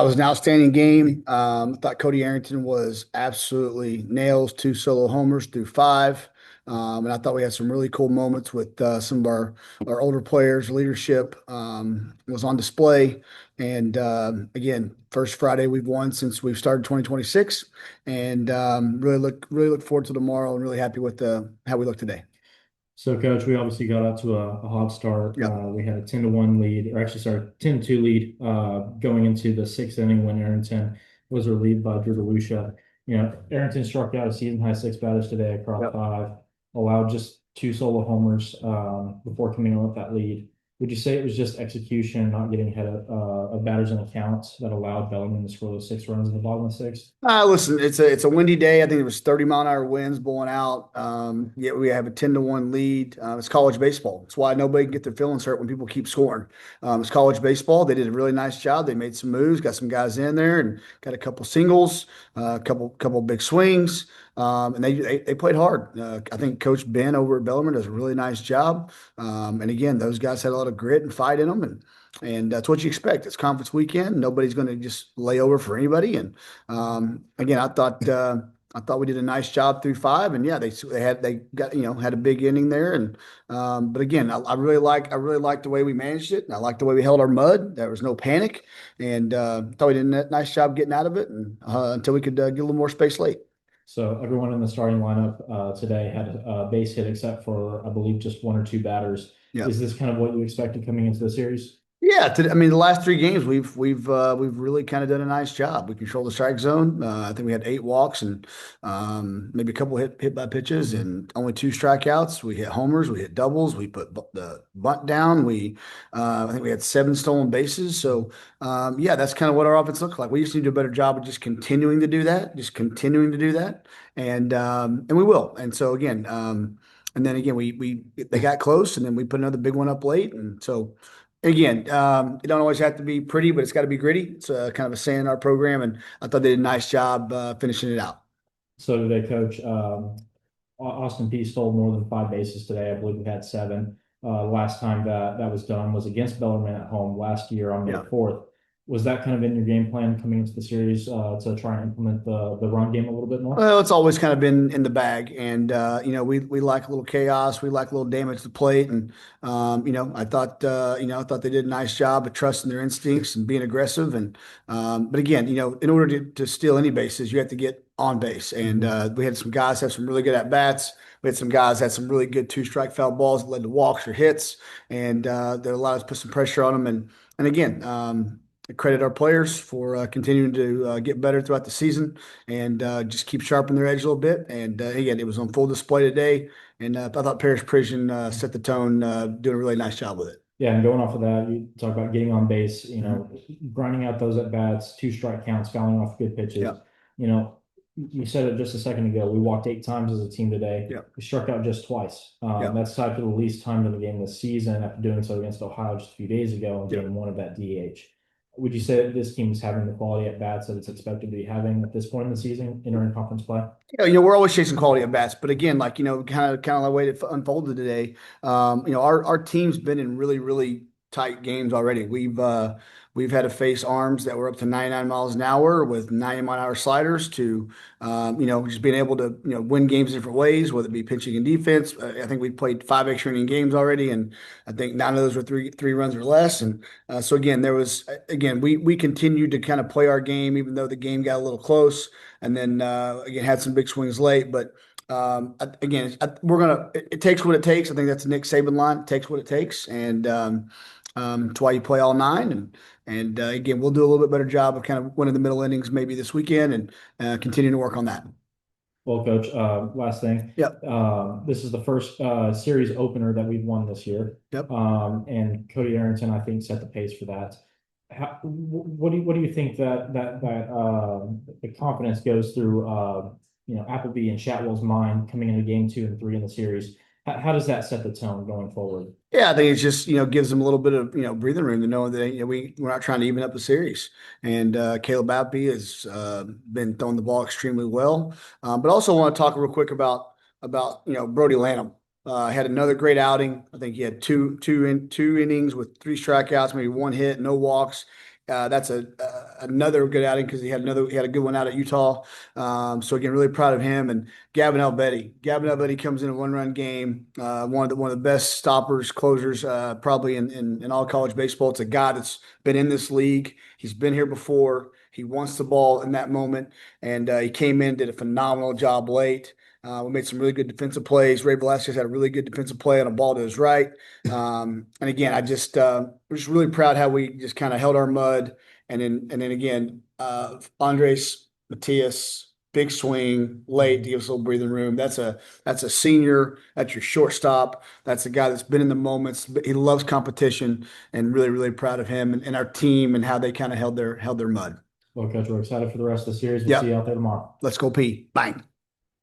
It was an outstanding game. I thought Cody Arrington was absolutely nails, two solo homers through five. And I thought we had some really cool moments with some of our older players. Leadership was on display. And again, first Friday we've won since we've started 2026. And really look forward to tomorrow and really happy with how we look today. So, Coach, we obviously got out to a hot start. Yeah. We had a 10-1 lead, or actually, sorry, 10-2 lead going into the sixth inning when Arrington was relieved by Drew DeLucia. Arrington struck out a season-high six batters today across Yep. five, allowed just two solo homers before coming in with that lead. Would you say it was just execution, not getting ahead of batters and accounts that allowed Bellarmine to score those six runs in the bottom of the sixth? Listen, it's a windy day. I think it was 30-mile-an-hour winds blowing out. Yet we have a 10-1 lead. It's college baseball. That's why nobody can get their feelings hurt when people keep scoring. It's college baseball. They did a really nice job. They made some moves, got some guys in there, and got a couple singles, a couple big swings. And they played hard. I think Coach Ben over at Bellarmine does a really nice job. And again, those guys had a lot of grit and fight in them, and that's what you expect. It's conference weekend. Nobody's going to just lay over for anybody. And again, I thought we did a nice job through five, and yeah, they got had a big inning there, and but again, I really like the way we managed it, and I like the way we held our mud. There was no panic, and thought we did a nice job getting out of it, and until we could get a little more space late. So everyone in the starting lineup today had a base hit except for, I believe, just one or two batters. Yeah. Is this kind of what you expected coming into the series? Yeah, I mean, the last three games we've really kind of done a nice job. We control the strike zone. I think we had 8 walks and maybe a couple hit by pitches and only 2 strikeouts. We hit homers, we hit doubles, we put the bunt down. I think we had 7 stolen bases. So yeah, that's kind of what our offense looks like. We just need to do a better job of just continuing to do that, and we will. And so again. And then again, they got close, and then we put another big one up late, and so. Again, it don't always have to be pretty, but it's got to be gritty. It's kind of a saying in our program, and I thought they did a nice job finishing it out. So today, Coach, Austin P stole more than five bases today. I believe we had seven. Last time that was done was against Bellarmine at home last year on May Yeah. 4th. Was that kind of in your game plan coming into the series to try and implement the run game a little bit more? Well, it's always kind of been in the bag, and we like a little chaos, we like a little damage to the plate, and I thought they did a nice job of trusting their instincts and being aggressive, and but again, in order to steal any bases, you have to get on base, and Mhm. we had some guys have some really good at bats. We had some guys had some really good two-strike foul balls that led to walks or hits, and that allowed us to put some pressure on them, and again. Credit our players for continuing to get better throughout the season and just keep sharpening their edge a little bit. And again, it was on full display today. And I thought Paris Prison set the tone, doing a really nice job with it. Yeah, and going off of that, you talk about getting on base, Mhm. grinding out those at bats, two strike counts, fouling off good Yeah, pitches. You know, you said it just a second ago. We walked 8 times as a team today. yeah, We struck out just twice. yeah, That's tied for the least time in the game this season after doing so against Ohio just a few days ago and yeah. getting one of that DH. Would you say that this team is having the quality at bats that it's expected to be having at this point in the season, entering conference play? Yeah, we're always chasing quality at bats, but again, like kind of the way it unfolded today. Our team's been in really, really tight games already. We've had to face arms that were up to 99 miles an hour with 90-mile-an-hour sliders to, just being able to win games different ways, whether it be pitching and defense. I think we played 5 extra inning games already, and I think 9 of those were three runs or less. And so again, we continued to kind of play our game, even though the game got a little close and then again had some big swings late. But again, it takes what it takes. I think that's the Nick Saban line. It takes what it takes, and it's why you play all nine. And again, we'll do a little bit better job of kind of winning the middle innings maybe this weekend and continue to work on that. Well, Coach, last thing. Yep. This is the first series opener that we've won this year. Yep. And Cody Arrington, I think, set the pace for that. What do you think that the confidence goes through Appleby and Chatwell's mind coming into game two and three in the series? How does that set the tone going forward? Yeah, I think it's just gives them a little bit of breathing room to know that we're not trying to even up the series. And Caleb Appleby has been throwing the ball extremely well. But also want to talk real quick about Brody Lanham. Had another great outing. I think he had two innings with 3 strikeouts, maybe one hit, no walks. That's another good outing because he had a good one out at Utah. So again, really proud of him and Gavin Albetti. Gavin Albetti comes in a one-run game, one of the best stoppers, closers, probably in all college baseball. It's a guy that's been in this league. He's been here before. He wants the ball in that moment, and he came in, did a phenomenal job late. We made some really good defensive plays. Ray Velasquez had a really good defensive play on a ball to his right. And again, we're just really proud how we just kind of held our mud. And then again, Andres Matias, big swing late to give us a little breathing room. That's a senior. That's your shortstop. That's a guy that's been in the moments. He loves competition, and really, really proud of him and our team and how they kind of held their mud. Well, Coach, we're excited for the rest of the series. We'll see you Yep. out there tomorrow. Let's go, P. Bang.